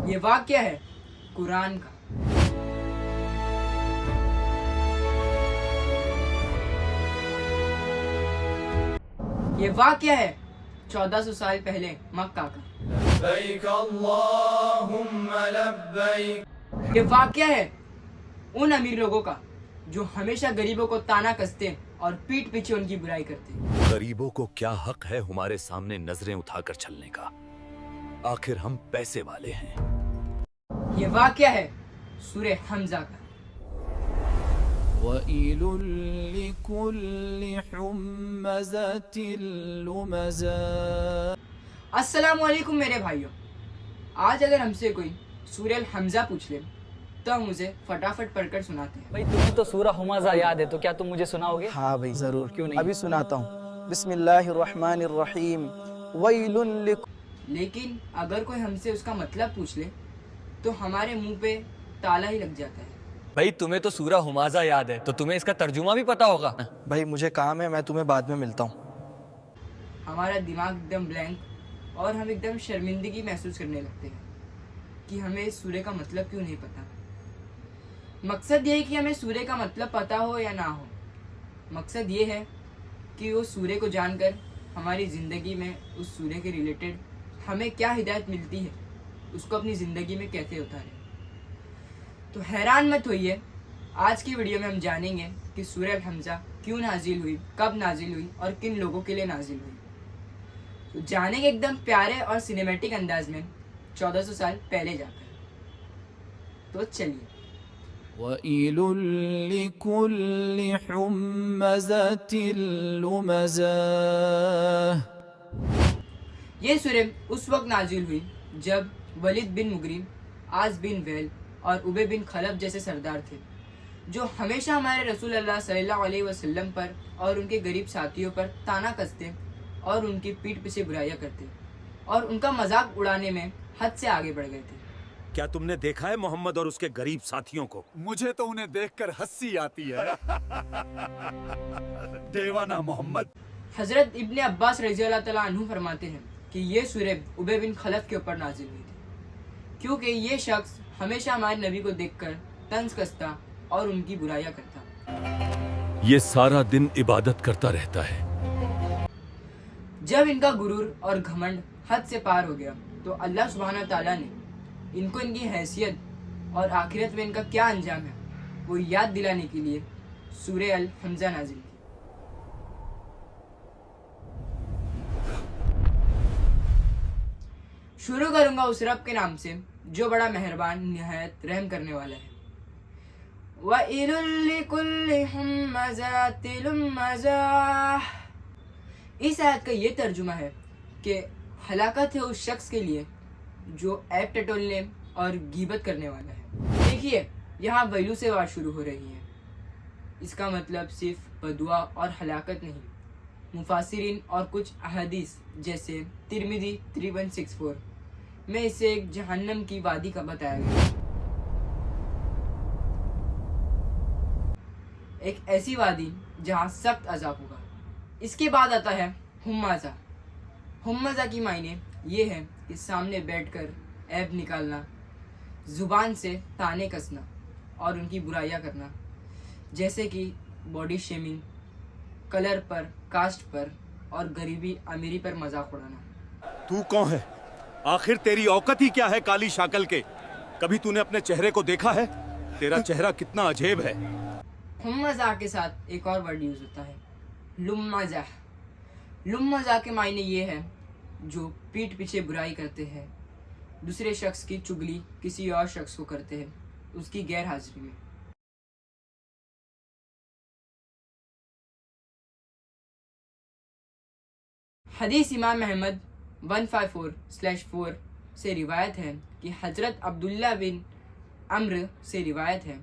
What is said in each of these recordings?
یہ واقعہ ہے قرآن کا۔ یہ واقعہ ہے 1400 سال پہلے مکہ کا۔ لبیک اللہم لبیک۔ یہ واقعہ ہے ان امیر لوگوں کا جو ہمیشہ غریبوں کو طعنہ کستے اور پیٹھ پیچھے ان کی برائی کرتے۔ غریبوں کو کیا حق ہے ہمارے سامنے نظریں اٹھا کر چلنے کا؟ آخر ہم پیسے والے ہیں۔ یہ واقعہ ہے سورہ حمزہ کا۔ وَإِلٌ لِكُلِّ حُمَّزَةٍ لُمَزَةٍ۔ السلام علیکم میرے بھائیوں، آج اگر ہم سے کوئی سورہ الحمزہ پوچھ لے تو ہم اسے فٹافٹ پڑھ کر سناتے ہیں۔ بھائی تمہیں تو سورہ حمزہ یاد ہے، تو کیا تم مجھے سناؤ گے؟ ہاں بھائی ضرور، کیوں نہیں؟ ابھی سناتا ہوں۔ بسم اللہ الرحمن الرحیم ویل لیکن اگر کوئی ہم سے اس کا مطلب پوچھ لے تو ہمارے منہ پہ تالا ہی لگ جاتا ہے۔ بھائی تمہیں تو سورہ حمزہ یاد ہے، تو تمہیں اس کا ترجمہ بھی پتا ہوگا۔ بھائی مجھے کام ہے، میں تمہیں بعد میں ملتا ہوں۔ ہمارا دماغ ایک دم بلینک اور ہم ایک دم شرمندگی محسوس کرنے لگتے ہیں کہ ہمیں اس سورے کا مطلب کیوں نہیں پتا۔ مقصد یہ ہے کہ ہمیں سورے کا مطلب پتا ہو یا نہ ہو، مقصد یہ ہے کہ اس سورے کو جان کر ہماری زندگی میں اس سورے کے ریلیٹڈ ہمیں کیا ہدایت ملتی ہے، اس کو اپنی زندگی میں کیسے اتاریں۔ تو حیران مت ہوئیے، آج کی ویڈیو میں ہم جانیں گے کہ سورہ الحمزہ کیوں نازل ہوئی، کب نازل ہوئی اور کن لوگوں کے لیے نازل ہوئی۔ تو جانیں گے ایک دم پیارے اور سینیمیٹک انداز میں 1400 سال پہلے جا کر۔ تو چلیے۔ وَإِلٌ لِكُلِّ حُمَّزَةٍ لُمَزَةٍ۔ یہ سورہ اس وقت نازل ہوئی جب ولید بن مغرم، عاص بن ویل اور ابی بن خلف جیسے سردار تھے جو ہمیشہ ہمارے رسول اللہ صلی اللہ علیہ وسلم پر اور ان کے غریب ساتھیوں پر طعنہ کستے اور ان کی پیٹھ پیچھے برائیاں کرتے اور ان کا مذاق اڑانے میں حد سے آگے بڑھ گئے تھے۔ کیا تم نے دیکھا ہے محمد اور اس کے غریب ساتھیوں کو؟ مجھے تو انہیں دیکھ کر ہنسی آتی ہے۔ دیوانہ محمد۔ حضرت ابن عباس رضی اللہ تعالیٰ عنہ فرماتے ہیں کہ یہ سورہ ابی بن خلف کے اوپر نازل ہوئی تھی کیونکہ یہ شخص ہمیشہ ہمارے نبی کو دیکھ کر طنز کستا اور ان کی برائیاں کرتا۔ یہ سارا دن عبادت کرتا رہتا ہے۔ جب ان کا غرور اور گھمنڈ حد سے پار ہو گیا تو اللہ سبحانہ تعالیٰ نے ان کو ان کی حیثیت اور آخرت میں ان کا کیا انجام ہے وہ یاد دلانے کے لیے سورہ الحمزہ نازل کی۔ شروع کروں گا اس رب کے نام سے جو بڑا مہربان نہایت رحم کرنے والا ہے۔ وَإِلٌ لِكُلِّ حُمَّزَةٍ لُمَزَةٍ۔ اس آیت کا یہ ترجمہ ہے کہ ہلاکت ہے اس شخص کے لیے جو عیب ٹٹولنے اور غیبت کرنے والا ہے۔ دیکھیے یہاں ویلو سے بات شروع ہو رہی ہے، اس کا مطلب صرف بدعا اور ہلاکت نہیں۔ مفسرین اور کچھ احادیث جیسے ترمذی 3164 میں اسے ایک جہنم کی وادی کا بتایا گیا، ایک ایسی وادی جہاں سخت عذاب ہوگا۔ اس کے بعد آتا ہے حمزہ۔ حمزہ کی معنی یہ ہے کہ سامنے بیٹھ کر عیب نکالنا، زبان سے طعنے کسنا اور ان کی برائیاں کرنا، جیسے کہ باڈی شیمنگ، کلر پر، کاسٹ پر اور غریبی امیری پر مذاق اڑانا۔ تو کون ہے؟ آخر تیری اوقات ہی کیا ہے کالی شکل کے؟ کبھی تو نے اپنے چہرے کو دیکھا ہے؟ تیرا چہرہ کتنا عجیب ہے۔ حمزہ کے ساتھ ایک اور ورڈ یوز ہوتا ہے لمزہ۔ لمزہ کے معنی یہ ہے جو پیٹھ پیچھے برائی کرتے ہیں، دوسرے شخص کی چگلی کسی اور شخص کو کرتے ہیں اس کی غیر حاضری میں۔ حدیث امام احمد 154/4 سے روایت ہے کہ حضرت عبداللہ بن عمرو سے روایت ہے،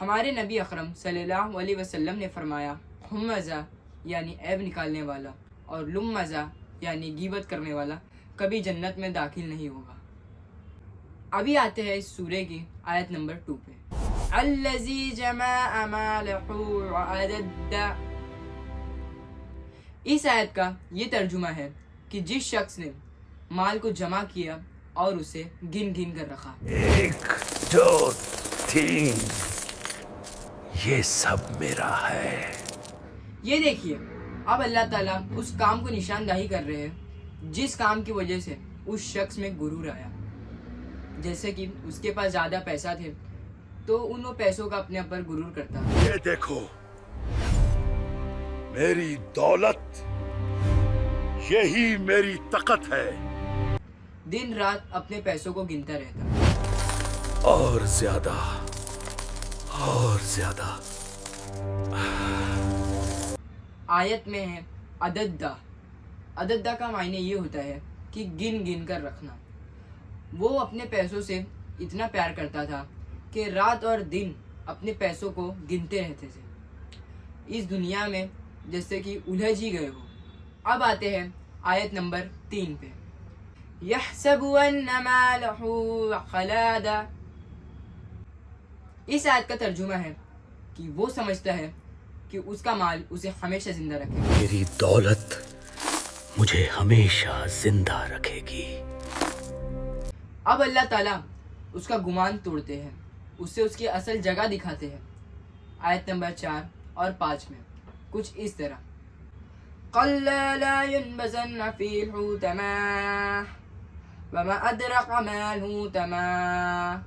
ہمارے نبی اکرم صلی اللہ علیہ وسلم نے فرمایا، حمزہ یعنی عیب نکالنے والا اور لمزہ یعنی غیبت کرنے والا کبھی جنت میں داخل نہیں ہوگا۔ ابھی آتے ہیں اس سورے کی آیت نمبر 2 پہ۔ الذی جمع مالہ وعدد۔ اس آیت کا یہ ترجمہ ہے کہ جس شخص نے مال کو جمع کیا اور اسے گن گن کر رکھا۔ 1 2 3 یہ سب میرا ہے۔ یہ دیکھیے اب اللہ تعالیٰ اس کام کو نشاندہی کر رہے ہیں جس کام کی وجہ سے اس شخص میں غرور آیا۔ جیسے کہ اس کے پاس زیادہ پیسہ تھے تو انہوں پیسوں کا اپنے اوپر غرور کرتا۔ یہ دیکھو میری دولت، یہی میری طاقت ہے۔ دن رات اپنے پیسوں کو گنتا رہتا۔ اور زیادہ اور زیادہ۔ آیت میں ہے عددہ۔ عددہ کا معنی یہ ہوتا ہے کہ گن گن کر رکھنا۔ وہ اپنے پیسوں سے اتنا پیار کرتا تھا کہ رات اور دن اپنے پیسوں کو گنتے رہتے تھے، اس دنیا میں جیسے کہ الجھ ہی گئے ہو۔ اب آتے ہیں آیت نمبر 3 پہ۔ یحسب ان مالہ اخلدا۔ اس آیت کا ترجمہ ہے کہ وہ سمجھتا ہے کہ اس کا مال اسے ہمیشہ زندہ رکھے گا۔ میری دولت مجھے ہمیشہ زندہ رکھے گی۔ اب اللہ تعالیٰ اس کا گمان توڑتے ہیں، اسے اس کی اصل جگہ دکھاتے ہیں۔ آیت نمبر 4 اور 5 میں کچھ اس طرح، قَلَّا لَا يُنْبَذَنَّ فِي الْحُوتَمَا وَمَا أَدْرَكَ مَا الْحُوتَمَا۔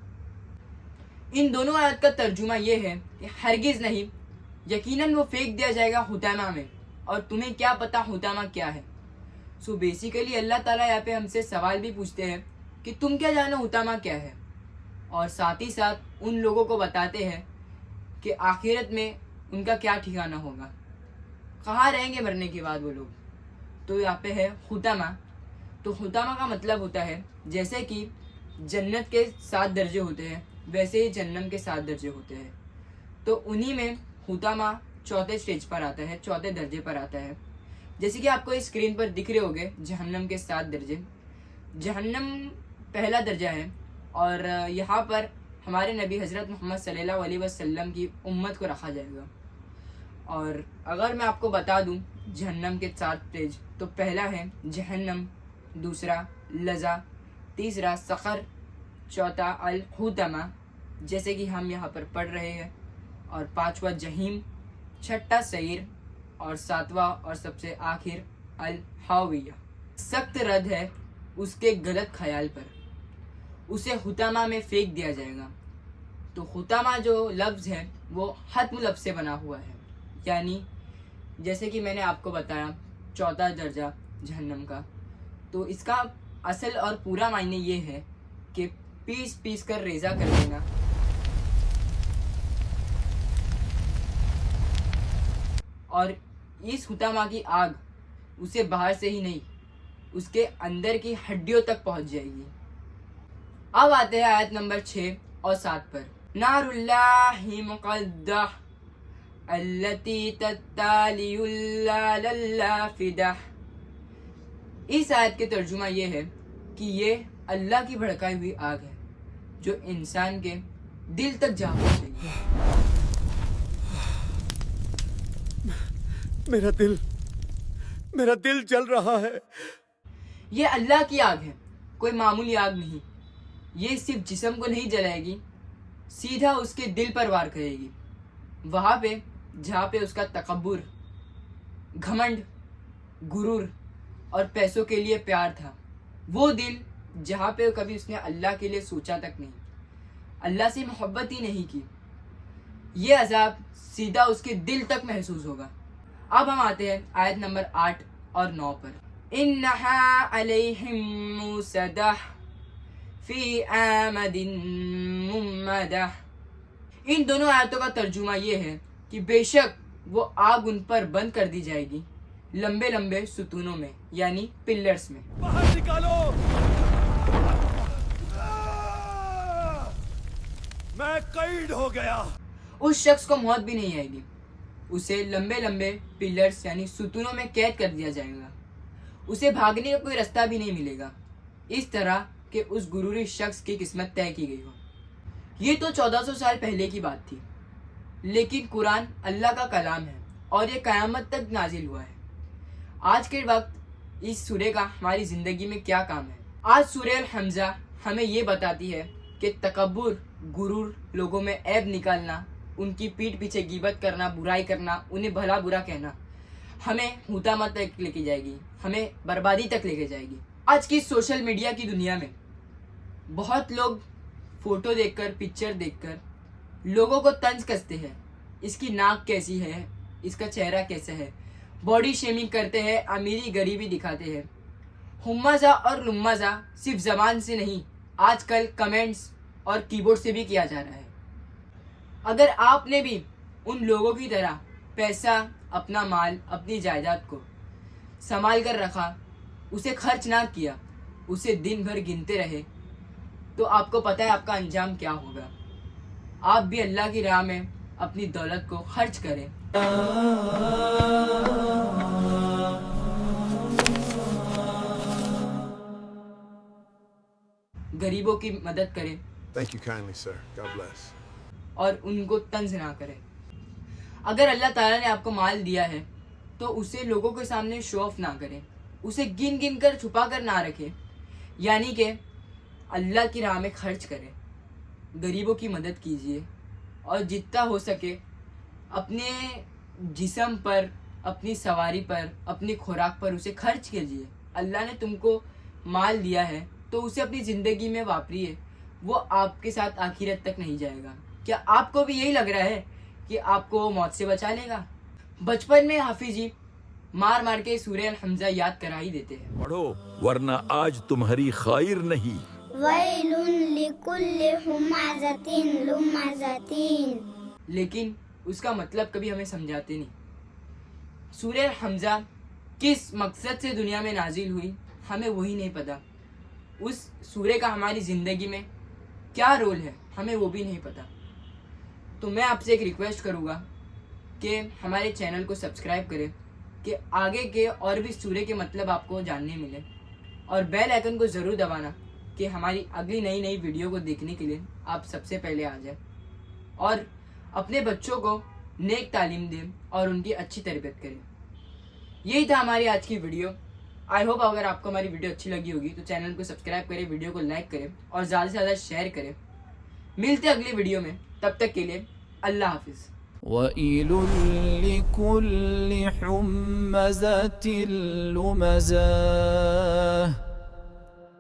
ان دونوں آیت کا ترجمہ یہ ہے کہ ہرگز نہیں، یقیناً وہ پھینک دیا جائے گا حطامہ میں، اور تمہیں کیا پتا حطامہ کیا ہے۔ سو بیسیکلی اللہ تعالیٰ یہاں پہ ہم سے سوال بھی پوچھتے ہیں کہ تم کیا جانو حطامہ کیا ہے، اور ساتھ ہی ساتھ ان لوگوں کو بتاتے ہیں کہ آخرت میں ان کا کیا ٹھکانہ ہوگا، کہاں رہیں گے مرنے کے بعد وہ لوگ۔ تو یہاں پہ ہے حطامہ۔ تو حطامہ کا مطلب ہوتا ہے جیسے کہ جنت کے 7 درجے ہوتے ہیں ویسے ہی جہنم کے 7 درجے ہوتے ہیں، تو انہی میں حطامہ 4تھے سٹیج پر آتا ہے، 4تھے درجے پر آتا ہے۔ جیسے کہ آپ کو اسکرین پر دکھ رہے ہوگے جہنم کے 7 درجے۔ جہنم پہلا درجہ ہے، اور یہاں پر ہمارے نبی حضرت محمد صلی اللہ علیہ وسلم کی امت کو رکھا جائے گا۔ اور اگر میں آپ کو بتا دوں جہنم کے 4 سٹیج، تو پہلا ہے جہنم، دوسرا لظا، تیسرا سقر، چوتھا الحطمہ جیسے کہ ہم یہاں پر پڑھ رہے ہیں، اور 5واں جہیم، 6واں سعیر، اور 7واں اور سب سے آخر الحاویہ۔ سخت رد ہے اس کے غلط خیال پر، اسے حطامہ میں پھینک دیا جائے گا۔ تو حطامہ جو لفظ ہے وہ حتم لفظ سے بنا ہوا ہے، یعنی جیسے کہ میں نے آپ کو بتایا 4تھا درجہ جہنم کا، تو اس کا اصل اور پورا معنی یہ ہے کہ پیس پیس کر ریزہ کر دینا۔ اور اس حطامہ کی آگ اسے باہر سے ہی نہیں، اس کے اندر کی ہڈیوں تک پہنچ جائے گی۔ اب آتے ہیں آیت نمبر 6 اور 7 پر۔ نار اللہ مقدہ التی تتالی اللہ فدہ۔ اس آیت کے ترجمہ یہ ہے کہ یہ اللہ کی بھڑکائی ہوئی آگ ہے جو انسان کے دل تک جا پہنچے گی۔ میرا دل جل رہا ہے۔ یہ اللہ کی آگ ہے، کوئی معمولی آگ نہیں۔ یہ صرف جسم کو نہیں جلائے گی، سیدھا اس کے دل پر وار کرے گی۔ وہاں پہ جہاں پہ اس کا تکبر، گھمنڈ، غرور اور پیسوں کے لیے پیار تھا، وہ دل جہاں پہ کبھی اس نے اللہ کے لیے سوچا تک نہیں، اللہ سے محبت ہی نہیں کی، یہ عذاب سیدھا اس کے دل تک محسوس ہوگا۔ اب ہم آتے ہیں آیت نمبر 8 اور 9 پر۔ انہا علیہم موصدہ فی آمد ممدہ۔ ان دونوں آیتوں کا ترجمہ یہ ہے کہ بے شک وہ آگ ان پر بند کر دی جائے گی لمبے لمبے ستونوں میں، یعنی پلرز میں۔ باہر نکالو، میں قید ہو گیا۔ اس شخص کو موت بھی نہیں آئے گی، اسے لمبے لمبے پلرز یعنی ستونوں میں قید کر دیا جائے گا، اسے بھاگنے کا کوئی رستہ بھی نہیں ملے گا، اس طرح کہ اس غروری شخص کی قسمت طے کی گئی ہو۔ یہ تو 1400 سال پہلے کی بات تھی، لیکن قرآن اللہ کا کلام ہے اور یہ قیامت تک نازل ہوا ہے۔ آج کے وقت اس سورہ کا ہماری زندگی میں کیا کام ہے؟ آج سورہ الحمزہ ہمیں یہ بتاتی ہے کہ تکبر، غرور، لوگوں میں عیب نکالنا، ان کی پیٹھ پیچھے غیبت کرنا، برائی کرنا، انہیں بھلا برا کہنا ہمیں ہوتامت تک لے کے جائے گی، ہمیں بربادی تک لے کے جائے گی۔ آج کی سوشل میڈیا کی دنیا میں بہت لوگ فوٹو دیکھ کر، پکچر دیکھ کر لوگوں کو طنز کستے ہیں، اس کی ناک کیسی ہے، اس کا چہرہ کیسا ہے، باڈی شیمنگ کرتے ہیں، امیری غریبی دکھاتے ہیں۔ ہمازہ اور لمازہ صرف زبان سے نہیں، آج کل کمنٹس اور کی بورڈ سے بھی کیا جا رہا ہے۔ اگر آپ نے بھی ان لوگوں کی طرح پیسہ، اپنا مال، اپنی جائیداد کو سنبھال کر رکھا، اسے خرچ نہ کیا، اسے دن بھر گنتے رہے، تو آپ کو پتہ ہے آپ کا انجام کیا ہوگا۔ آپ بھی اللہ کی راہ میں اپنی دولت کو خرچ کریں، غریبوں کی مدد کریں Thank you kindly, sir. God bless. اور ان کو طنز نہ کریں۔ اگر اللہ تعالیٰ نے آپ کو مال دیا ہے تو اسے لوگوں کے سامنے شو آف نہ کریں، اسے گن گن کر چھپا کر نہ رکھیں، یعنی کہ اللہ کی راہ میں خرچ کریں، غریبوں کی مدد کیجیے، اور جتنا ہو سکے اپنے جسم پر، اپنی سواری پر، اپنی خوراک پر اسے خرچ کیجیے۔ اللہ نے تم کو مال دیا ہے تو اسے اپنی زندگی میں واپریے، وہ آپ کے ساتھ آخرت تک نہیں جائے گا۔ کیا آپ کو بھی یہی لگ رہا ہے کہ آپ کو موت سے بچا لے گا؟ بچپن میں حافظ جی مار مار کے سورہ الحمزہ یاد کرا ہی دیتے ہیں، پڑھو ورنہ آج تمہاری خیر نہیں۔ ویل لکل ہمزۃ لمزۃ، لیکن اس کا مطلب کبھی ہمیں سمجھاتے نہیں۔ سورہ الحمزہ کس مقصد سے دنیا میں نازل ہوئی ہمیں وہی نہیں پتہ، اس سورہ کا ہماری زندگی میں کیا رول ہے ہمیں وہ بھی نہیں پتہ۔ تو میں آپ سے ایک ریکویسٹ کروں گا کہ ہمارے چینل کو سبسکرائب کریں کہ آگے کے اور بھی سورہ کے مطلب آپ کو جاننے ملے، اور بیل آئیکن کو ضرور دبانا کہ ہماری اگلی نئی ویڈیو کو دیکھنے کے لیے آپ سب سے پہلے آ جائیں، اور اپنے بچوں کو نیک تعلیم دیں اور ان کی اچھی تربیت کریں۔ یہی تھا ہماری آج کی ویڈیو۔ آئی ہوپ اگر آپ کو ہماری ویڈیو اچھی لگی ہوگی تو چینل کو سبسکرائب کریں، ویڈیو کو لائک کریں اور زیادہ سے زیادہ شیئر کریں۔ ملتے اگلی ویڈیو میں، تب تک کے لیے اللہ حافظ۔ وَإِلٌ لِكُلِّ حُمَّزَةٍ لُمَزَةٍ